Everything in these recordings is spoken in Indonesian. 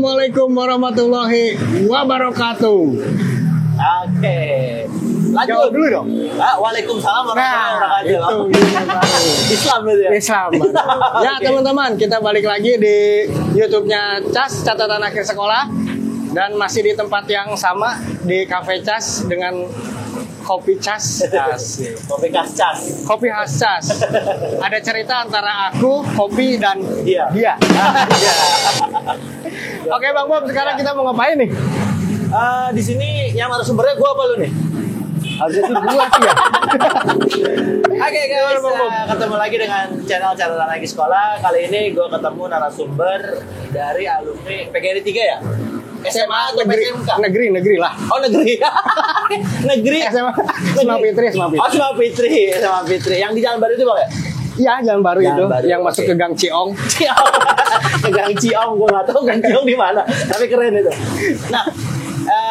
Assalamualaikum warahmatullahi wabarakatuh. Oke. Lanjut Jawab dulu dong. Waalaikumsalam warahmatullahi wabarakatuh. Islam itu ya. Islam. Ya teman-teman, kita balik lagi di YouTube-nya Cas Catatan Akhir Sekolah dan masih di tempat yang sama di Cafe Cas dengan kopi Cas. Kopi khas Cas. Kopi khas Cas. Ada cerita antara aku, kopi dan Dia. Oke Bang Bob, sekarang kita mau ngapain nih? Di sini yang narasumbernya gue apa lu nih? Harusnya sih gua sih ya. Oke guys, ketemu lagi dengan channel Catatan Akhir Sekolah. Kali ini gue ketemu narasumber dari alumni PGRI 3 ya? SMA atau PMK? Negeri lah. Oh negeri. Negeri. SMA Fitri. Oh SMA Fitri. Yang di Jalan Baru itu Bang ya? Iya, Jalan Baru Jalan itu Baru, yang masuk ke Gang Ciong. Ke Gang Ciong, gue nggak tahu Gang Ciong di mana, tapi keren itu. Nah,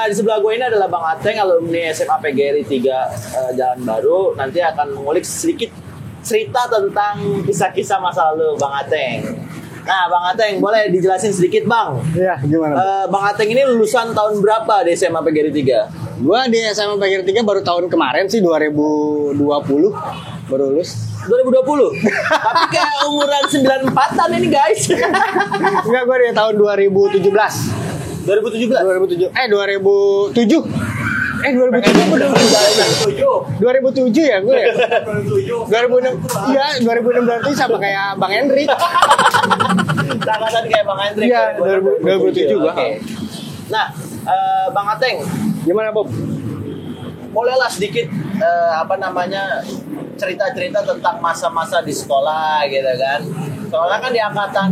di sebelah gue ini adalah Bang Ateng, alumni SMA PGRI 3 Jalan Baru. Nanti akan mengulik sedikit cerita tentang kisah-kisah masa lalu Bang Ateng. Nah, Bang Ateng, boleh dijelasin sedikit Bang? Iya, gimana? Bang Ateng ini lulusan tahun berapa di SMA PGRI 3? Gua di SMA PGRI 3 baru tahun kemarin sih, 2020 baru lulus. 2020? Tapi kayak umuran 94-an ini guys. Enggak, gua di tahun 2017. 2017? 2007 udah 2007 ya gue ya. 2006 iya 2006 berarti sama kayak Bang Hendrik. Angkatan kayak Bang Hendrik. Iya 2007 gua. Okay. Nah, Bang Ateng, gimana Bob? bolehlah sedikit cerita-cerita tentang masa-masa di sekolah gitu kan. Soalnya kan di angkatan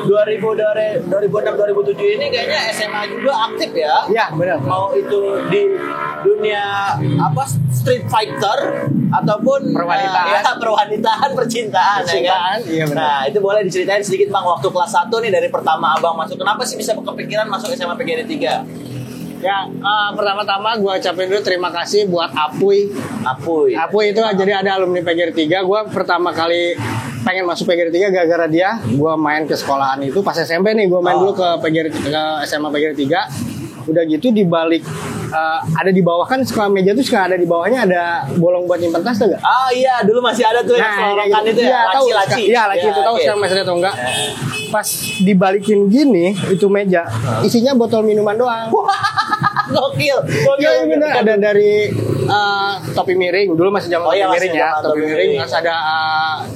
2006 2007 ini kayaknya SMA juga aktif ya. Iya, benar. Mau itu di dunia street fighter ataupun perwanitaan, percintaan ya kan. Iya, benar. Nah, itu boleh diceritain sedikit Bang waktu kelas 1 nih dari pertama Abang masuk. Kenapa sih bisa kepikiran masuk SMA PGRI 3? Ya, pertama-tama gue ucapin dulu terima kasih buat Apuy itu jadi ada alumni PGRI 3. Gue pertama kali pengen masuk PGRI 3 gara-gara dia. Gue main ke sekolahan itu pas SMP nih. Gue main dulu ke SMA PGRI 3. Udah gitu di balik ada di bawah kan sekolah meja tuh suka ada di bawahnya ada bolong buat nyimpen tas tuh gak? Oh iya, dulu masih ada tuh yang selorokan itu ya, laci-laci. Iya, laci itu tahu sekarang masih ada atau enggak. Pas dibalikin gini itu meja isinya botol minuman doang. Gokil. Iya bener, ada dari topi miring, dulu masih zaman topi miring ya, topi miring, terus ada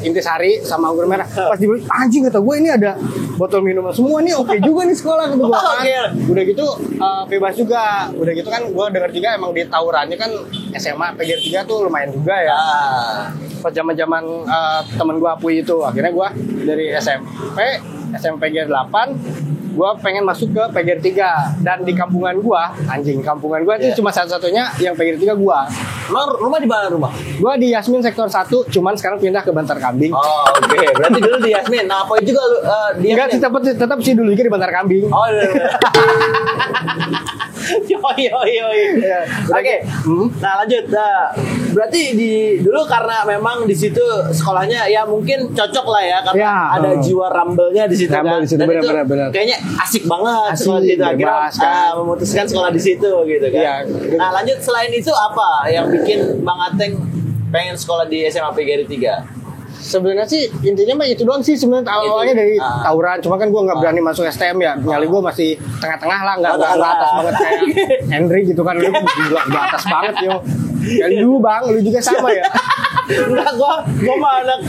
intisari sama anggur merah. Pas dibeli, anjing kata gue ini ada botol minuman semua nih, oke juga nih sekolah gitu gue kan. Udah gitu bebas juga, udah gitu kan gue denger juga emang di tawurannya kan SMA PGRI 3 tuh lumayan juga ya. Pas zaman-zaman temen gue Apuy itu, akhirnya gue dari SMP PGRI 8 gue pengen masuk ke PGRI 3 dan di kampungan gue itu cuma satu-satunya yang PGRI 3 gue. Rumah di mana rumah? Gue di Yasmin sektor 1, cuman sekarang pindah ke Bantar Kambing. Oh oke. Berarti dulu di Yasmin. Nah apa juga lu di Yasmin? Enggak, tetap sih dulu juga di Bantar Kambing. Oh iya. Oke. Nah lanjut. Berarti dulu karena memang di situ sekolahnya ya mungkin cocok lah ya karena ada jiwa rumble-nya di situ kan. Di situ, dan benar. Kayaknya asik banget sekolah di situ. Akhirnya memutuskan sekolah di situ gitu kan. Ya. Nah lanjut, selain itu apa yang bikin Bang Ateng pengen sekolah di SMA PGRI 3? Sebenarnya sih intinya mah itu doang sih sebenarnya awalnya dari tawuran, cuma kan gue nggak berani masuk STM ya, nyali gue masih tengah-tengah lah, nggak atas banget kayak Henry gitu kan, lu gila di atas banget yo. Ya lu Bang, lu juga sama ya? Enggak, gue mah anak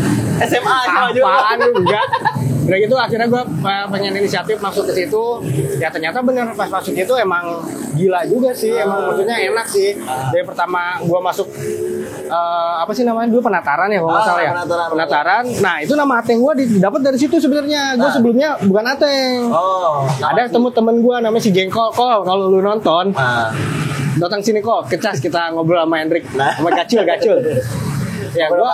SMA sama juga. Apaan lu enggak? Udah gitu akhirnya gue pengen inisiatif masuk ke situ. Ya ternyata bener pas masuk itu emang gila juga sih, emang maksudnya enak sih. Dari pertama gue masuk apa sih namanya dulu penataran ya kalau nggak salah ya. Penataran. Nah itu nama Ateng gue dapat dari situ sebenarnya. Gue sebelumnya bukan Ateng. Ada temen gue namanya si Jengkol. Kalau lu nonton, datang sini kok, kecas kita ngobrol sama Hendrik, sama Gacul. Ya gue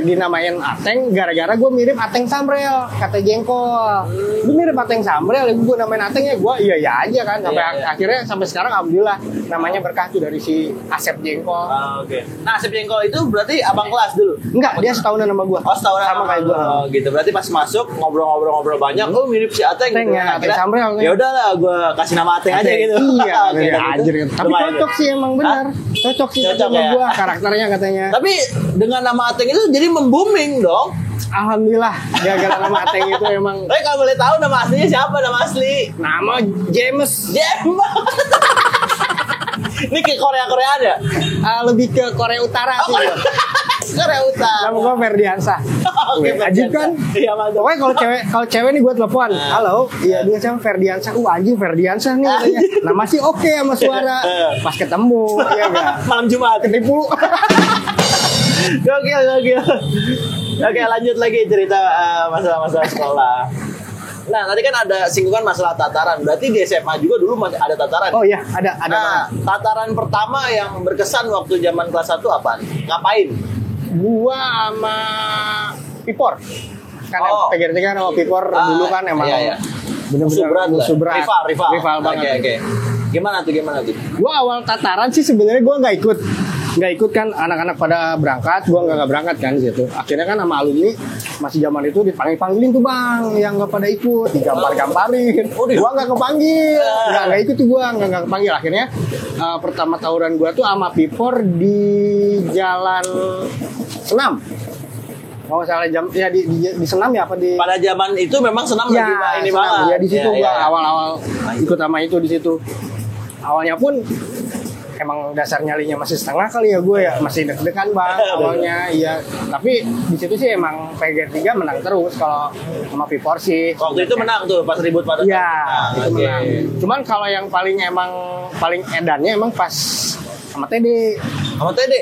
dinamain Ateng gara-gara gue mirip Ateng Samrel, kata Jengkol. Gue mirip Ateng Samrel, gue namain Ateng ya gue iya aja kan. Sampai akhirnya sampai sekarang alhamdulillah namanya berkah tuh dari si Asep Jengkol. Oke. Nah Asep Jengkol itu berarti abang kelas dulu? Enggak, dia setahunan sama gue. Oh setahunan sama kayak gue. Oh gitu. Berarti pas masuk ngobrol-ngobrol banyak, oh mirip si Ateng gitu. Ya, Ateng Samrel. Ya udahlah, gue kasih nama Ateng aja gitu. Iya, anjir. Tapi cocok sih emang benar. Cocok sih sama gue karakternya katanya. Tapi dengan nama Ateng itu jadi membooming dong. Alhamdulillah, gara-gara nama Ateng itu emang. Tapi kalau boleh tahu nama aslinya siapa? Nama asli? Nama James. Ini ke Korea-Koreaan ya? Lebih ke Korea Utara sih. Korea Utara. Nama gue Ferdiansa. Oke, Ajib kan? Iya, mantap. Pokoknya kalau cewek nih gue telepon, halo, iya dia sama Ferdiansa. Anjing Ferdiansa nih katanya. Nama sih oke sama suara. Pas ketemu, ya enggak? Malam Jumat Ketipu. Gokil. Oke, lanjut lagi cerita masalah-masalah sekolah. Nah, tadi kan ada singgungan masalah tataran. Berarti di SMA juga dulu masih ada tataran. Oh iya, ada. Nah, tataran pertama yang berkesan waktu zaman kelas 1 apa? Ngapain? Gua sama Pipor. Kan PGRI kan sama Pipor dulu kan emang bener-bener musuh berat. Rival banget. Oke. Gimana tuh? Gua awal tataran sih sebenarnya gua nggak ikut kan, anak-anak pada berangkat, gua nggak berangkat kan gitu. Akhirnya kan sama alumni masih zaman itu dipanggil-panggilin tuh bang, yang nggak pada ikut, digampar-gamparin. Gua nggak kepanggil, nggak ikut tuh gua nggak kepanggil. Akhirnya pertama tawuran gua tuh sama Pipor di Jalan Senam. Kalau salah jam ya di Senam ya apa di. Pada zaman itu memang Senam lagi ini banget. Ya di situ gua awal-awal ikut sama itu di situ. Awalnya pun emang dasar nyalinya masih setengah kali ya gue ya, masih deg-degan bang awalnya. Iya, tapi di situ sih emang PGR 3 menang terus kalau sama Pipor sih. Waktu itu menang tuh pas ribut pada. Iya, itu menang. Cuman kalau yang paling edannya emang pas sama TD. Sama TD?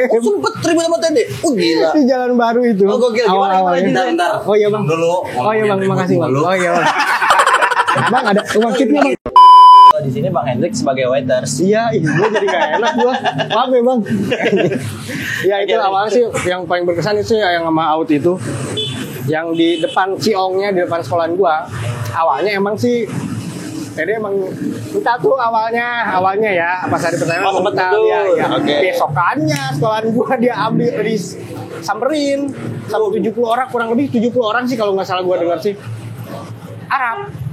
Oh, sempet ribut sama TD? Oh gila. Di Jalan Baru itu. Oh gokil. Awal-awalnya. Oh iya bang. Oh iya bang, makasih bang. Oh iya bang. Bang ada uang kitnya bang. Di sini Bang Hendrik sebagai waiters. Iya, gue jadi gak enak gue. Maaf ya bang. Ya itu awalnya sih yang paling berkesan itu yang sama Out itu, yang di depan Ciongnya, di depan sekolahan gue. Awalnya emang sih jadi emang minta tuh awalnya ya pas hari pertama minta ya. Besokannya sekolahan gue dia ambil samperin sama 70 orang, kurang lebih 70 orang sih kalau nggak salah gue dengar sih. Arab.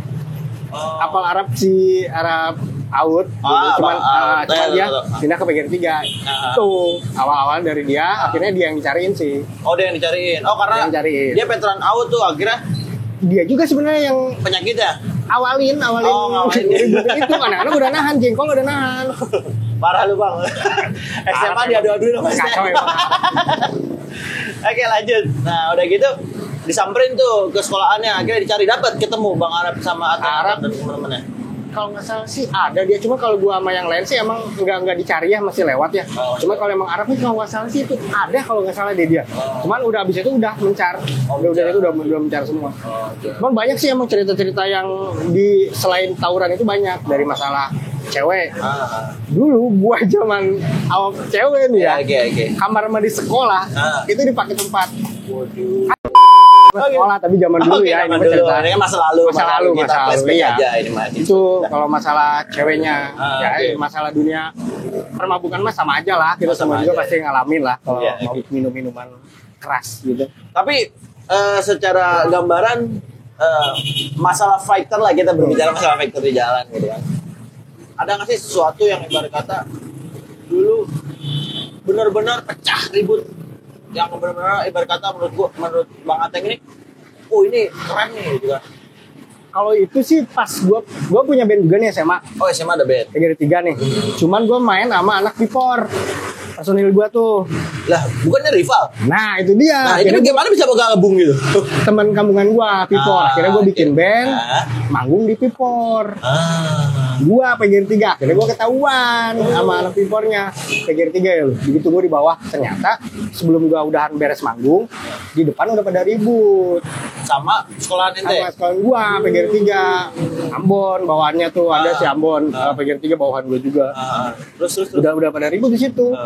Apal Arab Out cuman dia pindah ke PGR 3 tuh awal-awal dari dia, akhirnya dia yang dicariin sih. Dia yang dicariin. Karena dia veteran Out tuh, akhirnya dia juga sebenarnya yang penyakit ya awalin itu anak-anak udah nahan, Jengkol udah nahan. Parah lu bang. SMA diadu-aduin sama Oke lanjut. Nah udah gitu disamperin tuh ke sekolahannya, akhirnya dicari, dapat ketemu Bang Arab sama Arab dan teman-temannya. Kalau nggak salah sih ada dia, cuma kalau gua sama yang lain sih emang nggak dicari ya, masih lewat ya. Cuma kalau emang Arab nih kalau nggak salah sih itu ada, kalau nggak salah dia. Cuman udah abis itu udah mencar, udah mencar semua. Cuman banyak sih emang cerita-cerita yang di selain tawuran itu banyak dari masalah cewek. Dulu gua zaman awal cewek nih ya. Kamar mandi sekolah itu dipakai tempat. Sekolah tapi zaman dulu ya, ini cerita. Ini kan masa lalu iya. Aja, ini itu kalau masalah ceweknya masalah dunia permabukan mah sama aja lah, kita sama juga pasti ngalamin lah kalau mau minum-minuman keras gitu. Tapi secara gambaran masalah fighter lah, kita berbicara masalah fighter di jalan gitu kan. Ada nggak sih sesuatu yang ibarat kata dulu benar-benar pecah ribut, yang benar-benar ibarat kata menurut Bang Ateng ini, ini keren nih gitu kan? Kalau itu sih pas gue punya band juga nih SMA. Oh SMA ada band. PGR 3 nih. Cuman gue main sama anak Pipor. Personil gue tuh. Lah, bukannya rival? Nah, itu dia. Nah, itu gimana bisa bergabung gitu? Teman kampungan gue, Pipor. Akhirnya gue bikin band, manggung di Pipor. Gue PGR 3. Akhirnya gue ketahuan sama anak Pipornya. PGR 3 ya. Begitu gue di bawah, ternyata sebelum gue udahan beres manggung, di depan udah pada ribut. Sama sekolahan ente? Sama sekolahan gue, PGR 3. Ambon, bawahannya tuh ada si Ambon. PGR 3 bawahan gue juga. Terus. Udah pada ribut di situ.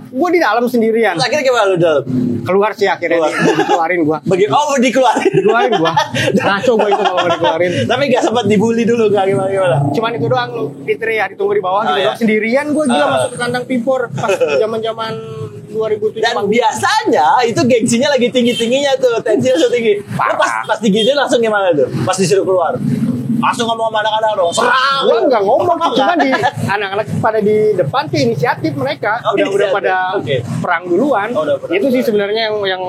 Gue di dalam sendirian. Terus akhirnya gimana lu dalam? Keluar sih akhirnya dikeluarin gue. Dikeluarin. Dikeluarin gue. Ngaco gue itu kalau dikeluarin. Tapi gak sempat dibully dulu gak gimana? Cuman itu doang lu Fitri ya ditunggu di bawah gitu doang. Sendirian gue gila masuk ke kandang Pipor pas zaman-zaman 2007. Dan biasanya itu gengsinya lagi tinggi-tingginya tuh, tensinya langsung tinggi. Lu pas digigit langsung gimana tuh? Pas disuruh keluar. Langsung ngomong sama anak-anak dong. Serang. Gua enggak ngomong, cuma di anak-anak pada di depan tuh inisiatif mereka. Udah pada perang duluan. Itu sih sebenarnya yang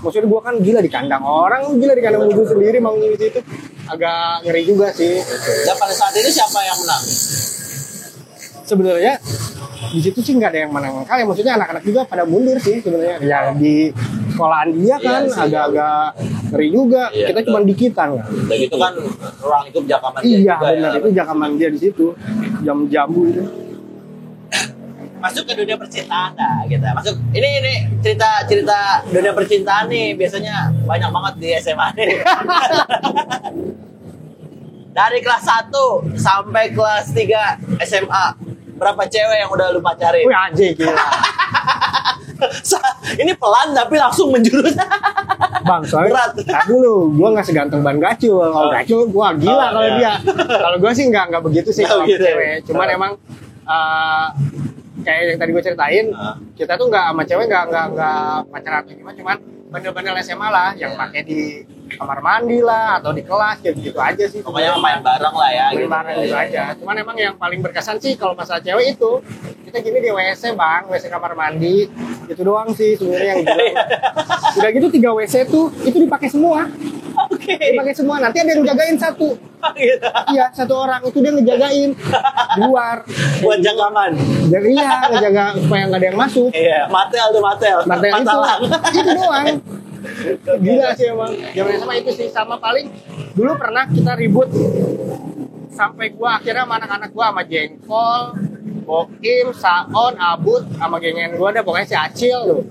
maksudnya gua kan gila di kandang orang, gila di kandang musuh sendiri mau di situ. Agak ngeri juga sih. Dan pada saat itu siapa yang menang? Sebenarnya di situ sih nggak ada yang menang kali, maksudnya anak-anak juga pada mundur sih sebenarnya. Ya di sekolahan dia kan agak-agak ngeri juga. Kita cuma dikitan kan. Dan itu kan ruang itu jakaman dia. Iya benar itu jakaman dia di situ. Jam-jamu itu. Masuk ke dunia percintaan dah gitu. Masuk ini cerita dunia percintaan nih biasanya banyak banget di SMA nih. Dari kelas 1 sampai kelas 3 SMA, berapa cewek yang udah lu pacarin? Wih anjing gila. Ini pelan tapi langsung menjurus. Bang, soalnya dulu gue nggak seganteng Ban Gacul. Kalau Gacul gue gila kalau dia. Kalau gue sih nggak begitu sih kalau cewek. Cuman emang kayak yang tadi gue ceritain, kita tuh nggak sama cewek nggak pacaran atau gimana. Cuman bener-bener SMA lah, yang pakai di kamar mandi lah atau di kelas gitu aja sih. Pokoknya main bareng lah ya. Main bareng gitu aja. Cuman emang yang paling berkesan sih kalau masalah cewek itu kita gini di WC bang, WC kamar mandi itu doang sih sebenarnya yang gila. Udah gitu 3 WC tuh itu dipakai semua. Dipakai semua. Nanti ada yang jagain satu. Iya, satu orang itu dia ngejagain di luar. Buat jaga aman. Iya, ngejaga supaya nggak ada yang masuk. Iya, matel itu doang. Gila sih emang. Zaman sama itu sih sama paling dulu pernah kita ribut sampai gua akhirnya sama anak-anak gua sama Jengkol, Bokim, Saon, Abut sama gengen gua ada pokoknya si Acil tuh.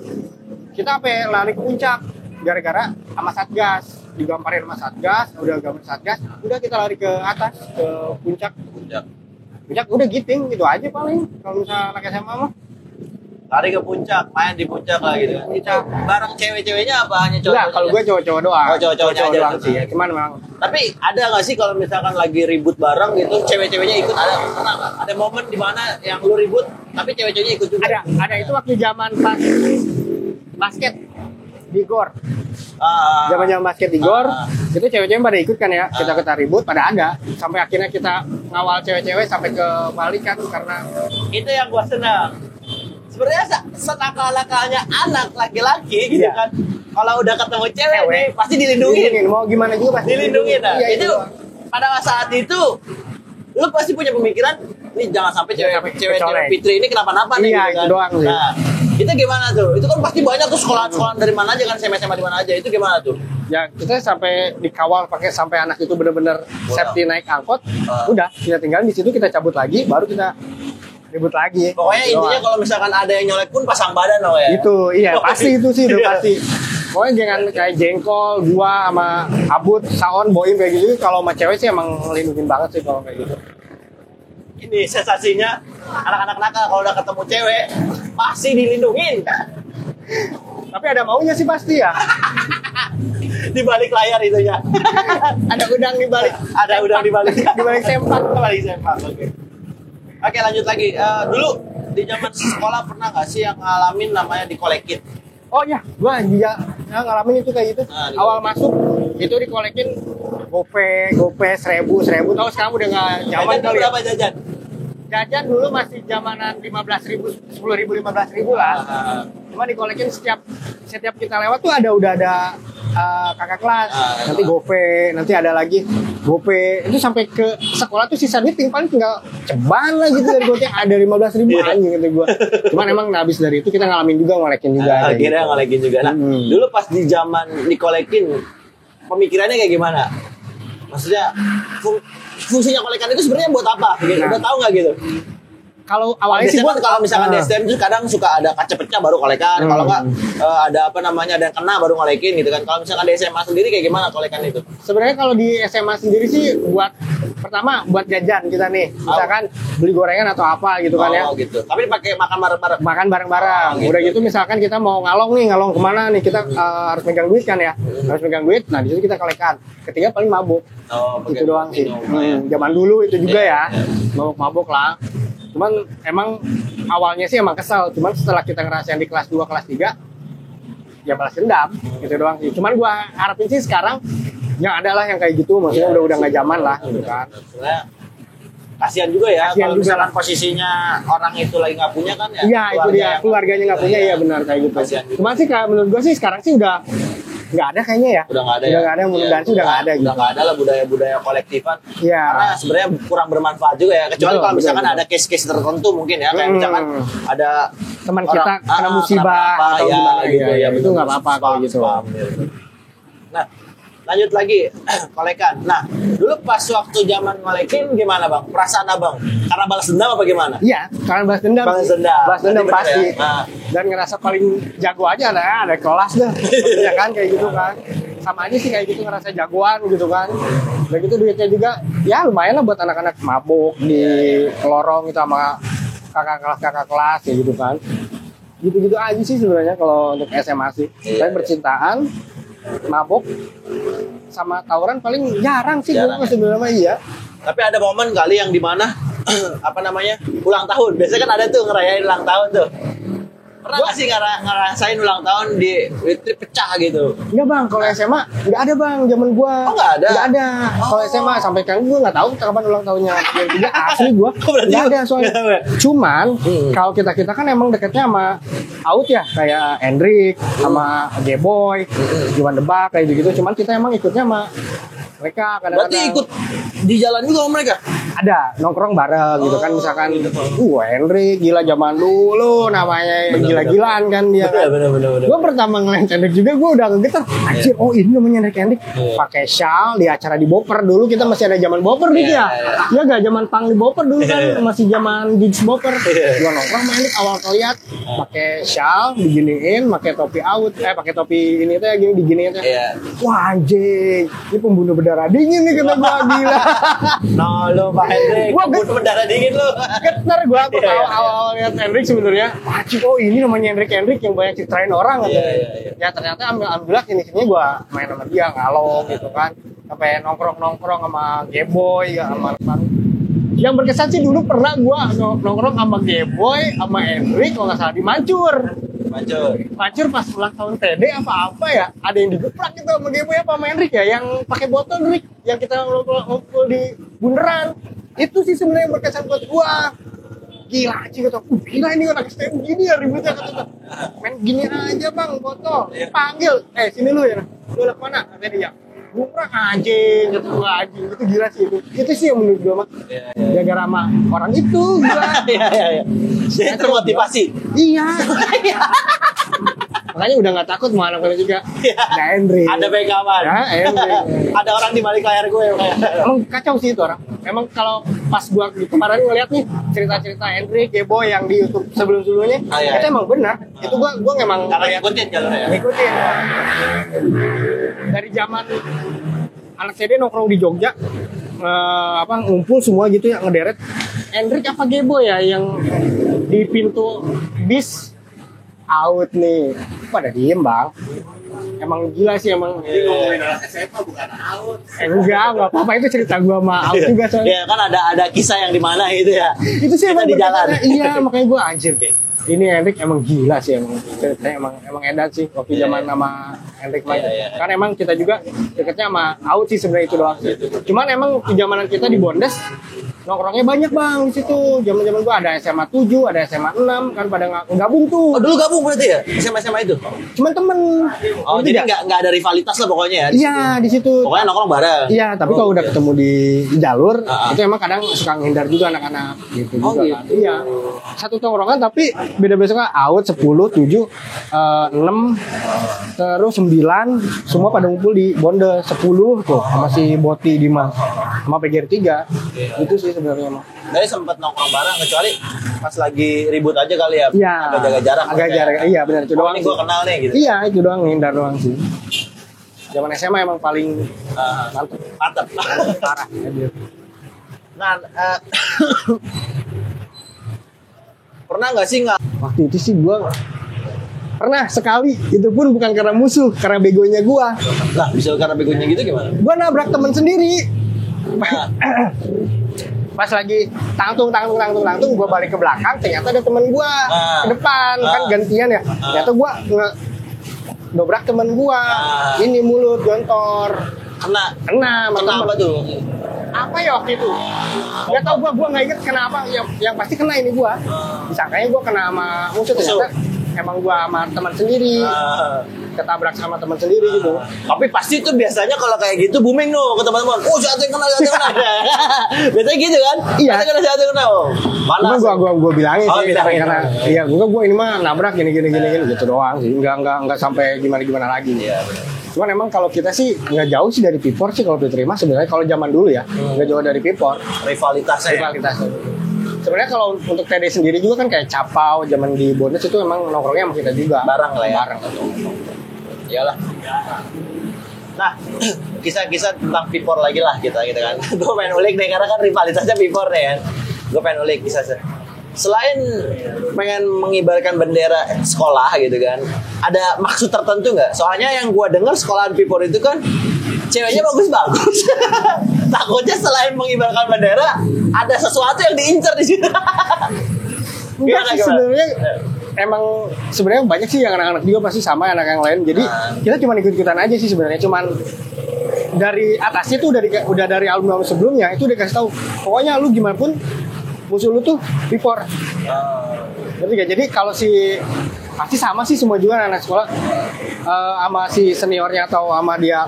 Kita sampai lari ke puncak gara-gara sama Satgas. Digamparin sama Satgas, udah gambar Satgas, udah kita lari ke atas ke puncak udah giting gitu aja paling kalau misalnya anak SMA mah lari ke puncak, main di puncak lah gitu kan. Itu bareng cewek-ceweknya apa hanya cowok? Enggak, kalau gue cowok-cowok doang. Oh, cowok-cowoknya aja doang sih ya. Cuman memang tapi ada nggak sih kalau misalkan lagi ribut bareng gitu, cewek-ceweknya ikut pernah nggak? Ada momen di mana yang lu ribut tapi cewek-ceweknya ikut juga? Ada itu waktu zaman pas basket di GOR. Zaman-zaman basket di GOR, itu cewek-cewek pada ikut kan ya. Kita ribut pada ada. Sampai akhirnya kita ngawal cewek-cewek sampai ke Bali kan karena itu yang gua senang. Sebenarnya senakal-nakalnya anak laki-laki gitu kan. Kalau udah ketemu cewek nih, pasti dilindungin. Mau gimana juga pasti dilindungin. Iya, itu pada saat itu lu pasti punya pemikiran nih jangan sampai cewek Fitri ini kenapa-napa nih gitu kan. Itu doang sih. Nah, itu gimana tuh? Itu kan pasti banyak tuh sekolah-sekolah dari mana aja kan, SMA di mana aja. Itu gimana tuh? Ya, kita sampai dikawal pakai sampai anak itu benar-benar safety naik angkot. Udah, kita tinggal di situ, kita cabut lagi, baru kita ribut lagi. Pokoknya intinya kalau misalkan ada yang nyolek pun pasang badan loh ya. Itu, iya, pasti itu sih, udah pasti. Pokoknya jangan kayak Jengkol, gua sama Abut, Saon, Boim kayak gitu. Kalau sama cewek sih emang ngelindungin banget sih kalau kayak gitu. Ini sensasinya anak-anak nakal kalau udah ketemu cewek pasti dilindungin. Tapi ada maunya sih pasti ya. Di balik layar itu ya. Ada udang di balik. Ada udang di balik. Di balik sempak. Oke, lanjut lagi. Dulu di zaman sekolah pernah nggak sih yang ngalamin namanya dikolekin? Oh iya, gua ngalamin itu kayak gitu. Awal masuk itu dikolekin gope 1.000. Tahu sekarang udah nggak zaman kali. Berapa jajan? Jajan dulu masih zamanan 15.000, 10.000, 15.000 lah. Cuma dikolekin setiap kita lewat tuh udah ada kakak kelas. Nanti gope, nanti ada lagi gope. Itu sampai ke sekolah tuh sisa duit paling tinggal ceban lah gitu dari goceng. Ada 15.000 anjing gitu gua. Cuman emang habis dari itu kita ngalamin juga ngolekin juga. Akhirnya gitu. ngolekin juga. Nah, dulu pas di zaman dikolekin pemikirannya kayak gimana? Maksudnya fungsinya kolekan itu sebenarnya buat apa? Gitu. Udah tahu nggak gitu? Kalau awalnya sih biasanya kan kalau misalkan di STM itu kadang suka ada kaca pecah baru kolekan, kalau nggak ada apa namanya ada yang kena baru ngolekin gitu kan. Kalau misalkan di SMA sendiri kayak gimana kolekan itu? sebenarnya kalau di SMA sendiri sih pertama buat jajan kita nih, misalkan beli gorengan atau apa gitu kan ya. Oh gitu. Tapi dipakai makan bareng-bareng. Makan bareng-bareng. Oh, gitu. Udah gitu misalkan kita mau ngalong kemana nih, kita harus megang duit kan ya. Harus megang duit. Nah, di situ kita kolekan. Ketiga paling mabuk. Itu doang sih. Zaman dulu itu juga ya. Mabuk-mabuk lah. Cuman emang awalnya sih emang kesel. Cuman setelah kita ngerasain di kelas 2, kelas 3, ya balas dendam. Gitu doang sih. Cuman gua harapin sih sekarang ya ada lah yang kayak gitu. Maksudnya udah nggak zaman lah gitu kan. Kasihan juga ya Kasian kalau juga misalkan posisinya orang itu lagi nggak punya kan ya. Iya itu dia, keluarganya nggak punya, ya benar kayak gitu. Cuman sih menurut gua sih sekarang sih udah nggak ada kayaknya ya. Udah nggak ada. Udah nggak ada, mudah-mudahan sih udah nggak ada gitu. Udah nggak ada lah budaya kolektifan. Iya. Karena sebenarnya kurang bermanfaat juga ya. Kecuali kalau misalkan ada case-case tertentu mungkin ya, kayak misalkan ada teman kita kena musibah atau ya, gimana gitu ya. itu nggak apa-apa kalau gitu. Nah, lanjut lagi kolekan. Nah, dulu pas waktu zaman ngolekin gimana bang? Perasaan abang? Karena balas dendam apa gimana? Iya, karena balas dendam. Balas dendam. Balas dendam Berarti pasti. bener ya? Nah. Dan ngerasa paling jago aja ada kelas dah. Ya kan kayak gitu kan. Sama aja sih kayak gitu, ngerasa jagoan gitu kan. Begitu duitnya juga ya lumayan lah buat anak-anak mabuk di lorong itu sama kakak kelas ya gitu kan. Gitu-gitu aja sih sebenarnya kalau untuk SMA sih. Tapi percintaan, mabuk sama tawuran paling jarang sih gue sebenarnya. Iya. Tapi ada momen kali yang dimana apa namanya ulang tahun. Biasanya kan ada tuh ngerayain ulang tahun tuh. Pernah nggak sih ngerasain ulang tahun di trip pecah gitu? Enggak bang, kalau SMA nggak ada bang, zaman gua. Oh nggak ada? Nggak ada. Kalau SMA sampai sekarang gua nggak tahu kapan ulang tahunnya. Yang tiga asli gua nggak ada soalnya. Cuman kalau kita kan emang dekatnya sama out ya, kayak Hendrik sama G-Boy, Iwan Debak kayak gitu. Cuman kita emang ikutnya sama mereka kadang-kadang. Berarti ikut di jalan juga sama mereka? Ada nongkrong bareng gitu kan, misalkan Hendrik gila zaman dulu namanya gila-gilaan kan dia kan. Bener. Gue pertama ngeliat Hendrik juga gue udah getar anjir, oh ini namanya Hendrik pakai shawl di acara di Boper. Dulu kita masih ada zaman Boper gitu ya. Ya gak zaman pang di Boper dulu kan, masih zaman gigs Boper. Gue nongkrong sama Hendrik awal keliat pakai shawl diginiin, pakai topi out, pakai topi ini tuh ya gini diginiin tuh. Wah anjing, ini pembunuh berdarah dingin nih kata gue, gila. No lo Pak Hendrik, pembunuh berdarah dingin lo. Getar gue tuh awal lihat Hendrik sebenarnya. Anjing, oh ini namanya Hendrik yang banyak ceritain orang katanya. Ya ternyata alhamdulillah sini-sini gue main sama dia ngalong gitu kan. Sampai nongkrong sama G-Boy sama anak. Yang berkesan sih dulu pernah gue nongkrong sama G-Boy sama Hendrik kalau nggak salah di Mancur pas ulang tahun TD apa ya, ada yang digeprek gitu sama G-Boy apa sama Hendrik ya, yang pakai botol Hendrik yang kita ngumpul di bundaran. Itu sih sebenarnya yang berkesan buat gua. Gila sih kata, gila ini anak STM gini ya ributnya kata. Main gini aja bang botol, panggil, sini lu ya, lu lewat mana? Katanya dia, gua anjing, kata gua anjing, itu gila sih itu sih yang menurut gua mah. Gara-gara sama orang itu gila. Iya. Jadi termotivasi. Iya. Makanya udah gak takut mau anak-anak juga. Ada Hendrik. Ada pegangan. Ya, Hendrik. Ada orang di balik layar gue. Emang kacau sih itu orang. Emang kalau pas gua kemarin ngeliat nih cerita-cerita Hendrik, G-Boy yang di YouTube sebelum-sebelumnya, itu emang benar. Itu gua memang karena ngikutin jalurnya ya. Ngikutin. Dari zaman anak CD nongkrong di Jogja, ngumpul semua gitu ya ngederet. Hendrik apa G-Boy ya yang di pintu bis out nih, pada diem bang. Emang gila sih emang. SMA bukan out. Enggak apa-apa, itu cerita gua sama out juga soalnya. Iya kan ada kisah yang di mana itu ya. Itu sih emang di jalan. Iya makanya gua anjir. Ini Hendrik emang gila sih emang. Ceritanya emang edan sih waktu zaman sama Hendrik main. Karena emang kita juga deketnya sama out sih sebenarnya itu doang sih. Cuman emang di zamanan kita di Bondes nongkrongnya banyak bang di situ. Zaman gua ada SMA 7, ada SMA 6 kan pada gabung tuh. Oh dulu gabung berarti ya SMA itu? Cuman temen. Oh jadi nggak ada rivalitas lah pokoknya ya? Iya di situ. Pokoknya nongkrong bareng. Iya tapi kalau udah ketemu di jalur itu emang kadang suka ngehindar juga anak-anak gitu juga kan. Iya. Satu tongkrongan tapi beda-beda suka out 10, 7, 6, terus 9 semua pada ngumpul di Bonde 10 tuh sama si Boti Dimas sama PGR 3 itu sih sih sebenarnya mah. Dari sempat nongkrong bareng kecuali pas lagi ribut aja kali ya. Iya. Agak jaga jarak. Agak jarak. Iya benar itu doang. Ini gue kenal nih gitu. Iya itu doang, ngindar doang sih. Zaman SMA emang paling mantap. parah. Nah, pernah nggak sih waktu itu sih gua pernah sekali, itu pun bukan karena musuh, karena begonya gua. Lah bisa karena begonya gitu gimana? Gua nabrak temen sendiri. Nah, Pas lagi tangtung, gua balik ke belakang, ternyata ada temen gua ke depan, kan gantian ya. Ternyata gua dobrak temen gua. Ini mulut jontor. kena Kenapa tuh? Apa ya waktu itu? Gak tau gua nggak inget kenapa. Yang pasti kena ini gua. Disangkanya gua kena sama musuh, ternyata emang gua sama teman sendiri. Ketabrak sama teman sendiri gitu. Tapi pasti itu biasanya kalau kayak gitu booming no ke teman-teman. Oh, si Ate kena. Biasanya gitu kan? Iya. Si Ate kena. Mana? Gua bilangin sih bilangin. karena iya gua ini mah nabrak gini gitu doang sih. Enggak sampai gimana lagi. Iya. Cuman emang kalau kita sih nggak jauh sih dari Pipor sih kalau diterima sebenarnya kalau zaman dulu ya nggak jauh dari Pipor. Rivalitasnya. Sebenarnya kalau untuk TD sendiri juga kan kayak Capau zaman di Bondes itu emang nongkrongnya sama kita juga. Bareng lah ya. Bareng. Iyalah. Nah, kisah-kisah tentang Pipor lagi lah kita gitu kan. Gue pengen ulik deh karena kan rivalitasnya Pipor nih kan. Gue pengen ulik kisah. Selain pengen mengibarkan bendera sekolah gitu kan, ada maksud tertentu nggak? Soalnya yang gue dengar sekolahan Pipor itu kan ceweknya bagus-bagus. Takutnya selain mengibarkan bendera, ada sesuatu yang diincar di situ. Enggak sih sebenarnya emang sebenarnya banyak sih yang anak-anak juga pasti sama anak yang lain. Jadi kita cuma ikut-ikutan aja sih sebenarnya. Cuman dari atasnya tuh udah dari album sebelumnya itu dikasih tahu. Pokoknya lu gimana pun musuh lu tuh Pipor. Jadi kalau si pasti sama sih semua juga anak sekolah sama si seniornya atau sama dia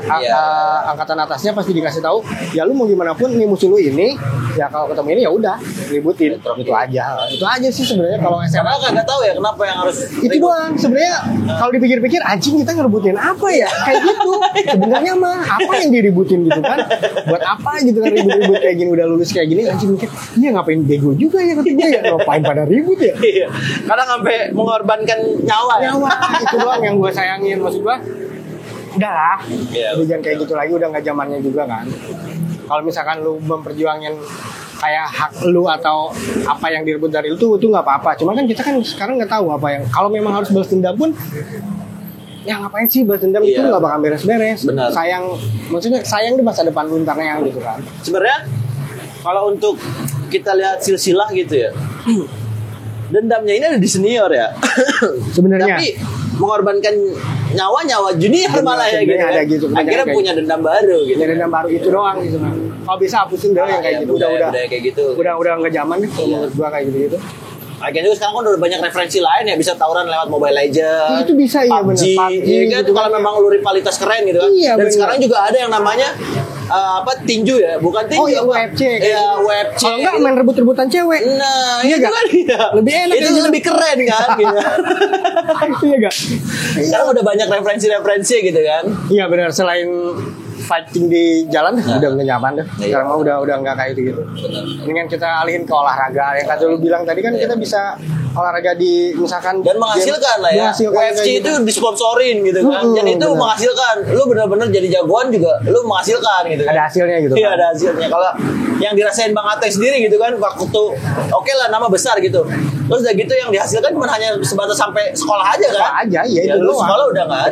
angkatan atasnya pasti dikasih tahu ya lu mau gimana pun nih musuh lu ini ya kalau ketemu ini ya udah ributin itu aja sih sebenarnya kalau SMA nggak tahu ya kenapa yang harus itu doang sebenarnya kalau dipikir-pikir anjing kita ngerebutin apa ya kayak gitu sebenarnya mah apa yang diributin gitu kan buat apa gitu kan ribut-ribut kayak gini udah lulus kayak gini anjing mikir iya ngapain bego juga ya ketiga ya ngapain pada ribut ya kadang sampai mengorbankan nyawa itu doang yang gue sayangin maksud gue udahlah udah jangan kayak gitu lagi udah nggak zamannya juga kan kalau misalkan lu memperjuangin kayak hak lu atau apa yang direbut dari lu tuh nggak apa-apa cuman kan kita kan sekarang nggak tahu apa yang kalau memang harus balas dendam pun ya ngapain sih balas dendam itu nggak bakal beres-beres. Benar. Maksudnya sayang di masa depan lu ntar yang gitu kan sebenarnya kalau untuk kita lihat silsilah gitu ya dendamnya ini ada di senior ya sebenarnya tapi mengorbankan nyawa junior malah ya gitu, ada gitu akhirnya punya dendam baru gitu dendam baru itu doang gitu kan kalau bisa hapusin deh yang kayak gitu udah kayak gitu udah nggak zaman nih menurut gua kayak gitu akhirnya juga sekarang kan udah banyak referensi lain ya bisa tawuran lewat Mobile Legends itu bisa ya benar PUBG kan gitu kalau memang lu rivalitas keren gitu kan dan sekarang juga ada yang namanya tinju ya bukan tinju UFC ya UFC kalau enggak main rebut-rebutan cewek nah iya kan lebih enak itu lebih keren kan gitu iya gak sekarang udah banyak referensi gitu kan iya benar selain fighting di jalan udah nggak nyaman deh sekarang mah udah nggak kayak gitu mendingan kita alihin ke olahraga yang kata lu bilang tadi kan kita bisa olahraga di misalkan dan menghasilkan lah ya UFC itu disponsorin gitu kan dan itu menghasilkan lu benar-benar jadi jagoan juga lu menghasilkan gitu kan ada hasilnya gitu iya ada hasilnya kalau yang dirasain Bang Ate sendiri gitu kan waktu oke lah nama besar gitu terus udah gitu yang dihasilkan cuma hanya sebatas sampai sekolah aja kan aja iya ya, itu lu sekolah udah nggak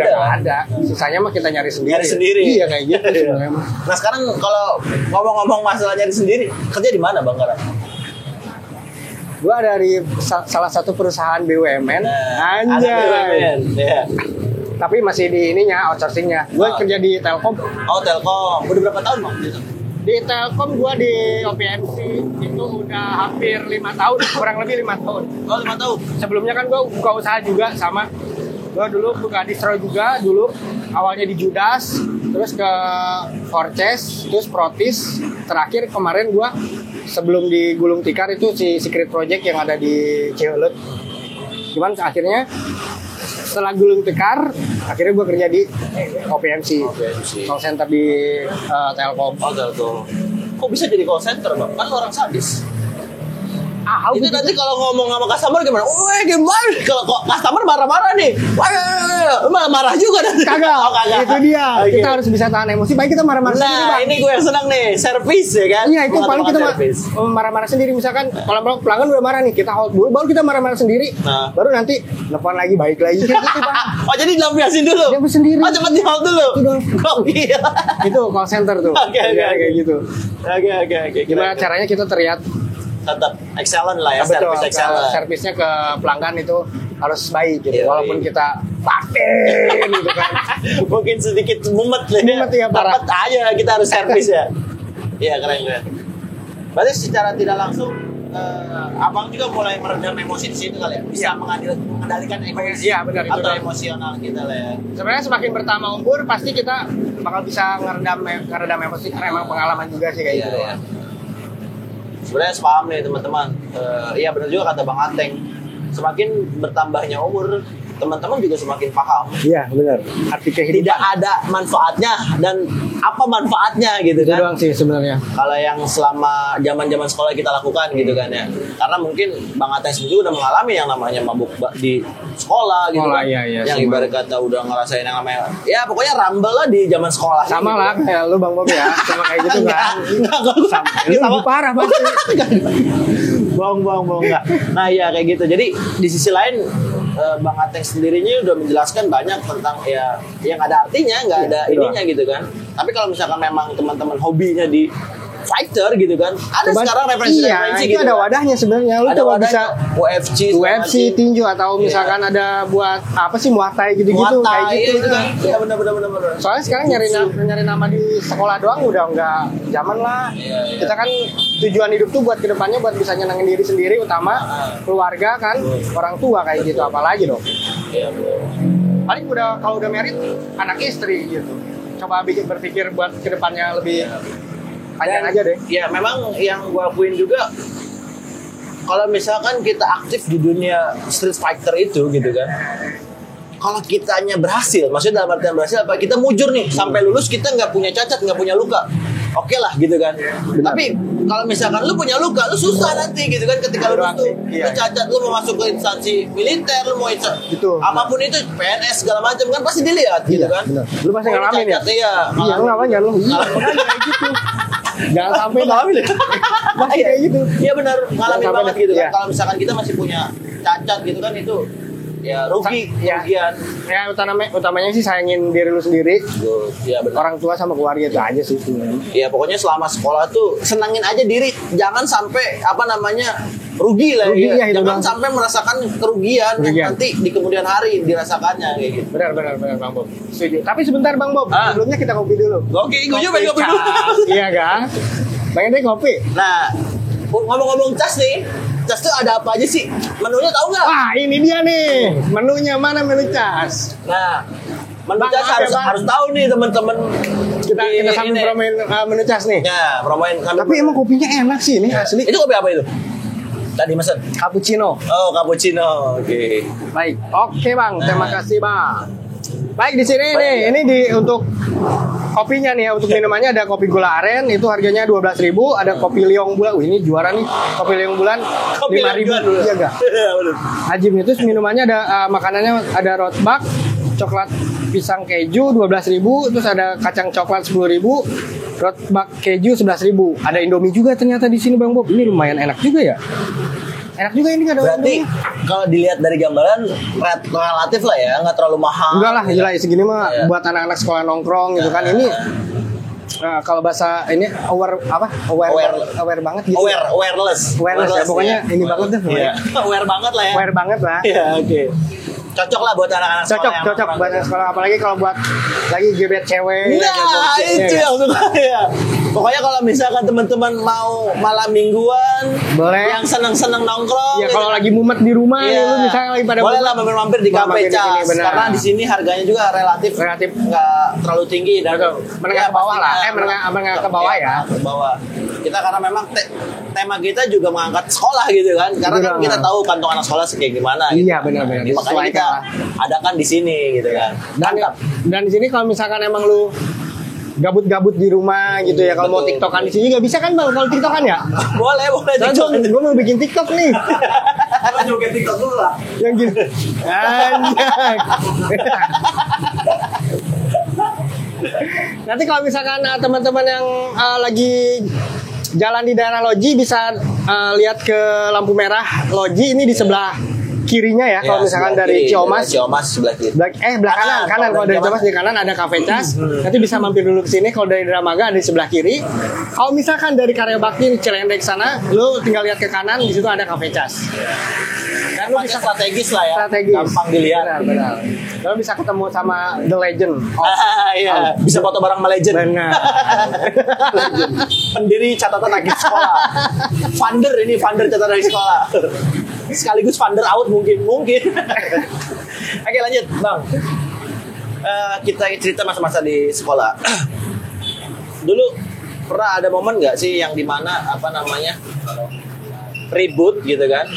ada sisanya mah kita nyari sendiri iya kayak gitu sebenarnya. Nah sekarang kalau ngomong-ngomong masalah nyari sendiri kerja di mana Bang Kara? Gua dari salah satu perusahaan BUMN anjay ya. Tapi masih di ininya outsourcingnya gua kerja di Telkom Telkom udah berapa tahun Bang? Di Telkom gua di OPMC itu udah hampir 5 tahun kurang lebih 5 tahun 5 tahun sebelumnya kan gua buka usaha juga sama gua dulu buka distro juga dulu awalnya di Judas terus ke Forces terus Protis terakhir kemarin gua sebelum di Gulung Tikar itu si Secret Project yang ada di Ciuleut cuman akhirnya setelah Gulung Tikar akhirnya gue kerja di OPMC call center di Telkom kok bisa jadi call center bang? Kan orang sadis. Itu gitu. nanti kalau ngomong sama customer gimana? Wah gimana? Kalau customer marah-marah nih, wah malah marah juga nanti. Kagak. Itu dia. Okay. Kita harus bisa tahan emosi. Baik kita marah-marah sendiri, Nah, Bang. ini gue yang senang nih, servis ya kan? Iya, itu paling kita servis. marah-marah sendiri. Misalkan kalau pelanggan udah marah nih, kita hold dulu, baru kita marah-marah sendiri. Nah. Baru nanti telepon lagi, baik lagi kayak gitu, Bang. Oh, jadi dilampiasin dulu? Dia sendiri. Oh, cepet di hold dulu? Itu dong. Kok gila? Itu call center tuh. Oke. Kayak gitu. Oke. Gimana caranya kita terlihat Tetap excellent lah ya, betul, servis excellent. servisnya ke pelanggan itu harus baik gitu. Iya, Walaupun iya. kita paten gitu kan. Mungkin sedikit mumet lah Mumet ya, parah. Dapat aja kita harus servis ya. Iya, keren. Berarti secara tidak langsung abang juga mulai meredam emosi di situ kali ya, bisa mengendalikan emosi Iya, benar, itu atau benar. emosional kita lah ya. Sebenarnya semakin bertambah umur pasti kita bakal bisa ngeredam emosi karena emang pengalaman juga sih kayak gitu. Iya. Sebenarnya sepaham nih teman-teman. Iya benar juga kata Bang Ateng. Semakin bertambahnya umur, teman-teman juga semakin paham. Iya, benar. Arti kehidupan. Tidak ada manfaatnya dan apa manfaatnya gitu Itu kan. doang sih sebenarnya. Kalau yang selama zaman-zaman sekolah kita lakukan gitu kan ya. Karena mungkin Bang Ateng sendiri udah mengalami yang namanya mabuk di sekolah gitu Sekolah, kan. iya, yang semua. ibarat kata udah ngerasain yang namanya ya pokoknya rumble lah di zaman sekolah. Sama gitu lah kan. kayak lu Bang Bob ya, sama kayak gitu kan. Enggak, Sama. Lu lebih parah pasti. Bohong enggak. Nah ya kayak gitu. Jadi di sisi lain Bang Ateng sendirinya udah menjelaskan banyak tentang ya yang ada artinya, nggak ada betul. ininya gitu kan. Tapi kalau misalkan memang teman-teman hobinya di fighter gitu kan, ada sekarang referensi-referensi itu gitu. ada kan. wadahnya sebenarnya. Lu Ada coba wadahnya, bisa UFC, UFC tinju atau misalkan ada buat apa sih Muay Thai gitu-gitu kayak gitu. kan. Iya benar. Soalnya sekarang nyari nama di sekolah doang udah nggak zaman lah. Iya. Kita kan tujuan hidup tuh buat kedepannya buat bisa nyenengin diri sendiri, utama keluarga kan, orang tua kayak gitu, apalagi dong. Iya benar. Paling kalau udah married anak istri gitu. Coba berpikir buat kedepannya lebih panjang aja deh. Ya memang yang gue akuin juga kalau misalkan kita aktif di dunia street fighter itu gitu kan, kalau kitanya berhasil, maksudnya dalam artian berhasil apa, kita mujur nih sampai lulus kita nggak punya cacat, nggak punya luka, oke lah gitu kan. Benar. Tapi kalau misalkan lu punya luka, lu susah nanti gitu kan ketika lu tuh Iya. lu cacat, lu mau masuk ke instansi militer, lu mau Itu. apapun itu PNS segala macam kan pasti dilihat gitu kan. Benar. Lu pasti Oh, ngalamin ya? cacat, Iya. Iya, lu ngapain jangan lu. Iya, kayak gitu. Jangan sampai ngalamin ya? Masih kayak gitu. Iya benar, ngalamin Jangan banget sampai gitu kan. iya. Kalau misalkan kita masih punya cacat gitu kan itu ya rugi, Ya. kerugian. Ya utamanya sih sayangin diri lu sendiri, Iya benar. orang tua sama keluarga itu aja sih sebenarnya. Iya pokoknya selama sekolah tuh senangin aja diri, jangan sampai apa namanya rugi lah Rugi, ya. ya, itu Jangan bang. sampai merasakan kerugian yang nanti di kemudian hari dirasakannya kayak gitu. Benar Bang Bob. Setuju. Tapi sebentar Bang Bob, Ah. sebelumnya kita kopi dulu. Oke, gue juga pengen kopi dulu. Cas. Iya kan? Pengen deh kopi. Nah, ngomong-ngomong cas nih, cas tuh ada apa aja sih? Menunya tahu nggak? Wah, ini dia nih. Menunya mana menu cas? Nah, menu Bang, cas maaf ya, Bang. harus tahu nih teman-teman. Kita sambil promoin menu cas nih. Ya, promoin kami. Tapi emang kopinya enak sih ini asli. Itu kopi apa itu? Tadi mesen. Cappuccino. Oh, cappuccino. Oke. Baik. Oke, Bang. Terima Nah. kasih, Bang. Baik di sini Baik, nih. ya. Ini untuk kopinya nih ya, untuk minumannya ada kopi gula aren itu harganya 12.000, ada kopi liong bulan. Wih, ini juara nih. Kopi liong bulan 5.000. Iya enggak? Iya, benar. Ajim itu minumannya ada makanannya ada rotbak, coklat pisang keju 12.000, terus ada kacang coklat 10.000, rotbak keju 11.000. Ada Indomie juga ternyata di sini Bang Bob. Ini lumayan enak juga ya. Enak juga ini ada Berarti Indomie. kalau dilihat dari gambaran relatif lah ya, nggak terlalu mahal. Enggak lah, gila segini mah Iya. buat anak-anak sekolah nongkrong gitu kan. Ini kalau bahasa ini aware banget gitu. Awareness Ya, pokoknya ini banget deh. Iya. Aware banget lah ya. Aware banget lah. Iya, oke. Cocok lah buat anak-anak sekolah. yang Cocok nongkrong buat gitu. anak sekolah, apalagi kalau buat lagi gebet cewek. Nah, itu yang suka ya. Pokoknya kalau misalkan teman-teman mau malam mingguan, Boleh. yang seneng-seneng nongkrong, Ya gitu kalau kan. lagi mumet di rumah, Iya. lu misalnya lagi pada boleh lah mampir-mampir di Mampir kafe di sini, cas benar. karena di sini harganya juga relatif nggak terlalu tinggi dan menengah ke bawah lah. Menengah ke bawah ya. Ke bawah. Kita karena memang tema kita juga mengangkat sekolah gitu kan, karena kan Betul. kita tahu kantong anak sekolah kayak gimana. Gitu. Iya, benar-benar. Makanya kita Disesuaikan. adakan di sini gitu kan. Dan Mantap. dan di sini kalau misalkan emang lu gabut-gabut di rumah gitu ya. Kalau mau TikTokan di sini nggak bisa kan Bang? Kalau TikTokan ya? Boleh Gue mau bikin TikTok nih. Joget TikTok dulu lah. Yang gini. Anjay. Nanti kalau misalkan teman-teman yang lagi jalan di daerah Loji bisa lihat ke lampu merah Loji ini di sebelah kirinya ya. Kalau misalkan dari Ciomas sebelah kiri. Belah kanan. Kalau dari Ciomas di kanan ada Cafe Cas. Nanti bisa mampir dulu ke sini. Kalau dari Dramaga ada di sebelah kiri. Kalau misalkan dari Karya Bakti Cirendek sana, lu tinggal lihat ke kanan, di situ ada Cafe Cas. Dan lu bisa strategis lah ya. Strategis. Gampang dilihat. Benar. Lalu bisa ketemu sama The Legend. Iya. Bisa foto bareng sama Legend. Benar. Legend. Pendiri catatan akhir sekolah. Founder catatan akhir sekolah. Sekaligus founder out mungkin. Oke, lanjut Bang. Kita cerita masa-masa di sekolah. Dulu pernah ada momen nggak sih yang dimana ribut gitu kan,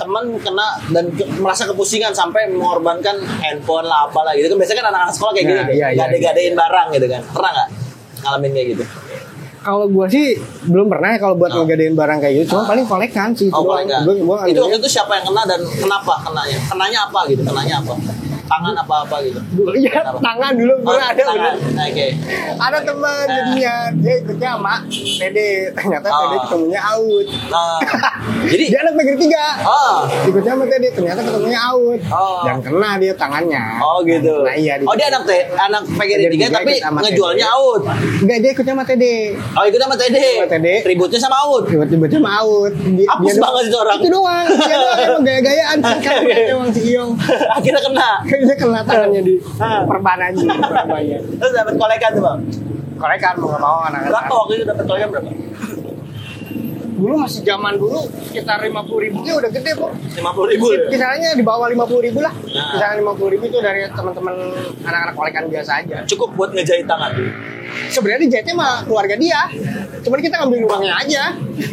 teman kena dan merasa kepusingan sampai mengorbankan handphone lah apalah gitu kan. Biasanya kan anak-anak sekolah kayak gitu gade-gadein barang gitu kan. Pernah nggak ngalamin kayak gitu? Kalau gue sih belum pernah ya kalau buat ngegadein barang kayak gitu. Cuma paling kolekan sih. Kolekan. Itu waktu itu siapa yang kena dan kenapa kenanya? Kenanya apa gitu? Kenanya apa? Tangan apa gitu? Iya, tangan dulu pernah ada. Oke. Ada teman jadinya dia ikutnya sama Dede. Ternyata Dede ketemunya Aud. Jadi dia anak negeri 3. Ikutnya sama Dede, ternyata ketemunya Aud. Dan kena dia tangannya. Oh gitu. Nah iya. Dia anak PGRI 3 tapi ngejualnya Aud. Enggak, dia ikutnya sama Tede. Oh, ikut sama Tede. Ributnya sama Aud. Ributnya sama Aud. Apus banget itu orang. Itu doang. Dia doang emang gaya-gayaan sih kan emang si Iyong. Akhirnya kena. Kayaknya kena tangannya di perbanannya. Terus dapat kolekan tuh Bang? Kolekan mau nggak mau anak-anak. Berapa waktu itu dapat kolekan berapa? Dulu masih zaman dulu sekitar 50.000 udah gede Bu. 50.000 ya? Kisarannya di bawah 50.000 lah. Kisaran 50.000 itu dari teman-teman anak-anak kolekan biasa aja. Cukup buat ngejahit tangan. Sebenarnya dijahitnya mah keluarga dia. Cuman kita ngambil uangnya aja.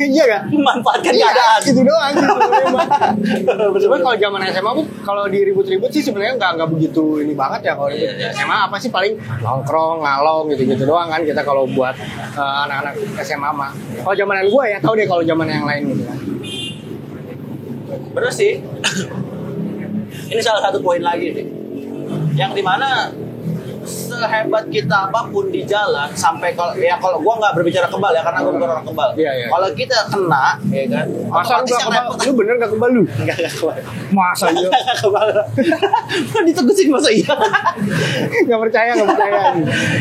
Iya gak? Memanfaatkan keadaan. Itu doang gitu. Cuman kalau zaman SMA Bu, kalau diribut-ribut sih sebenarnya nggak begitu ini banget ya. Kalau SMA apa sih paling nongkrong, ngalong gitu-gitu doang kan kita kalau buat anak-anak SMA mah. Kalau zamanan gue ya tahu deh kalau zaman yang lain gitu kan. Bener sih. Ini salah satu poin lagi nih. Yang dimana sehebat kita apapun di jalan sampai kalau gua nggak berbicara kebal ya karena gua bukan orang kebal. Iya. Kalau kita kena ya kan. Masa lu gak kebal? Lu bener gak kebal lu? Enggak kebal. Masa iya? Enggak kebal. Ditegusin masa iya? Gak percaya.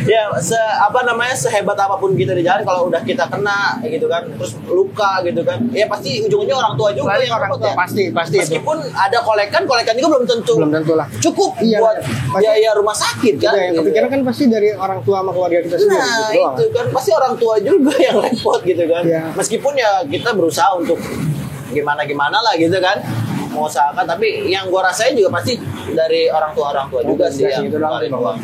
Ya sehebat apapun kita di jalan kalau udah kita kena gitu kan terus luka gitu kan. Ya pasti ujungnya orang tua juga yang orang tua ya. pasti Meskipun itu. Ada kolekan juga belum tentu lah. Cukup buat biaya rumah sakit kan. Yang kepikiran kan pasti dari orang tua sama keluarga kita sendiri. Nah itu kan pasti orang tua juga yang repot gitu kan. Meskipun ya kita berusaha untuk gimana lah gitu kan, mengusahakan, tapi yang gua rasain juga pasti dari orang tua juga sih yang keluarin uang.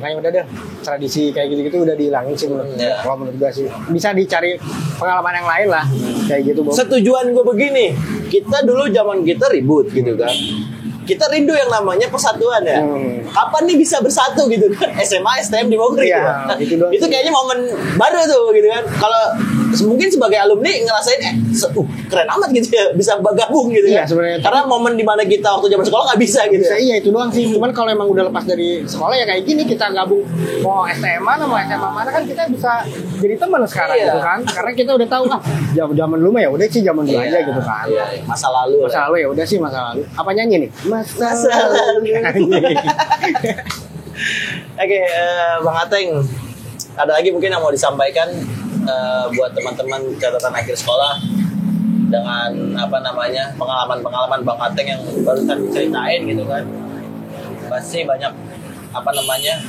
Makanya udah deh tradisi kayak gitu-gitu udah dihilangin sih kalau menurut gua sih. Bisa dicari pengalaman yang lain lah kayak gitu. Setujuan gua begini, kita dulu zaman kita ribut gitu kan. Kita rindu yang namanya persatuan ya. Kapan nih bisa bersatu gitu kan? SMA, STM di Bogor gitu. Itu kayaknya momen baru tuh gitu kan. Kalau mungkin sebagai alumni ngerasain keren amat gitu ya, bisa bergabung gitu kan. Sebenarnya. Karena momen dimana kita waktu zaman sekolah nggak bisa gitu. Iya itu doang sih. Cuman kalau emang udah lepas dari sekolah ya kayak gini kita gabung mau STM mana mau SMA mana kan kita bisa jadi teman sekarang gitu kan. Karena kita udah tahu zaman dulu mah ya udah sih zaman dulu aja gitu kan. Masa lalu ya udah sih masa lalu. Apa nyanyi nih? Masa lalu. Oke, Bang Ateng, ada lagi mungkin yang mau disampaikan buat teman-teman catatan akhir sekolah dengan pengalaman Bang Ateng yang barusan diceritain gitu kan. Pasti banyak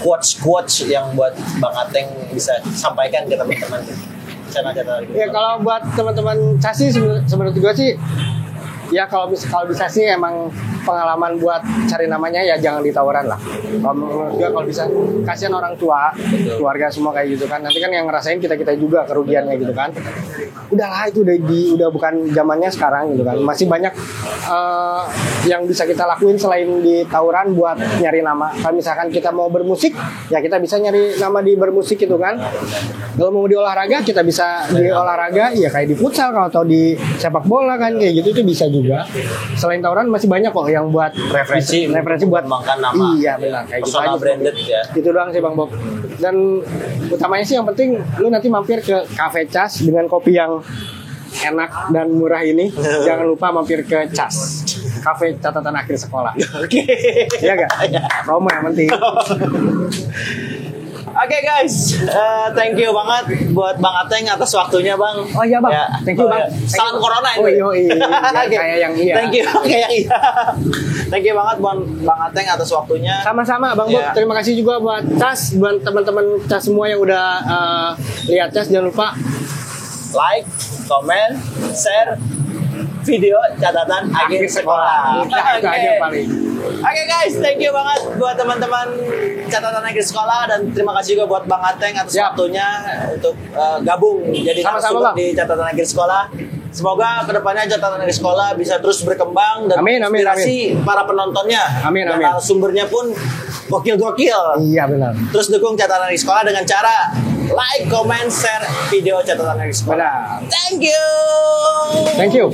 quotes yang buat Bang Ateng bisa sampaikan ke teman-teman catatan. Ya kalau buat teman-teman Casi sebenarnya gue sih ya kalau bisa sih emang pengalaman buat cari namanya ya jangan di tawuran lah. Kalau menurut gue kalau bisa kasihan orang tua, keluarga semua kayak gitu kan. Nanti kan yang ngerasain kita juga kerugiannya gitu kan. Udahlah itu udah bukan zamannya sekarang gitu kan. Masih banyak yang bisa kita lakuin selain di tawuran buat nyari nama. Kalau misalkan kita mau bermusik, ya kita bisa nyari nama di bermusik gitu kan. Kalau mau di olahraga, kita bisa di olahraga, ya kayak di futsal atau di sepak bola kan kayak gitu itu bisa juga. Selain tawuran masih banyak kok yang buat referensi buat mengembangkan nama. Iya benar kayak gitu aja. Branded ya. Gitu doang sih Bang Bob. Dan utamanya sih yang penting lu nanti mampir ke Cafe Cas dengan kopi yang enak dan murah ini. Jangan lupa mampir ke Cas. Cafe catatan akhir sekolah. Oke. Iya enggak? Promo yang penting. Oke guys, thank you banget buat Bang Ateng atas waktunya Bang. Oh iya Bang, thank you Bang. Salam corona ini. Oh iya, okay. Kayak yang iya. Thank you, kayak iya. Thank you banget Bang Ateng atas waktunya. Sama-sama Bang Bob, terima kasih juga buat Cas, buat teman-teman Cas semua yang udah lihat Cas. Jangan lupa like, comment, share video catatan akhir sekolah. Itu aja paling. Oke guys, thank you banget buat teman-teman catatan akhir sekolah dan terima kasih juga buat Bang Ateng atas waktunya untuk gabung jadi narasumber di catatan akhir sekolah. Semoga kedepannya catatan akhir sekolah bisa terus berkembang dan inspirasi para penontonnya. Amin. Narasumbernya pun gokil-gokil. Iya benar. Terus dukung catatan akhir sekolah dengan cara like, comment, share video catatan akhir sekolah. Benar. Thank you. Thank you.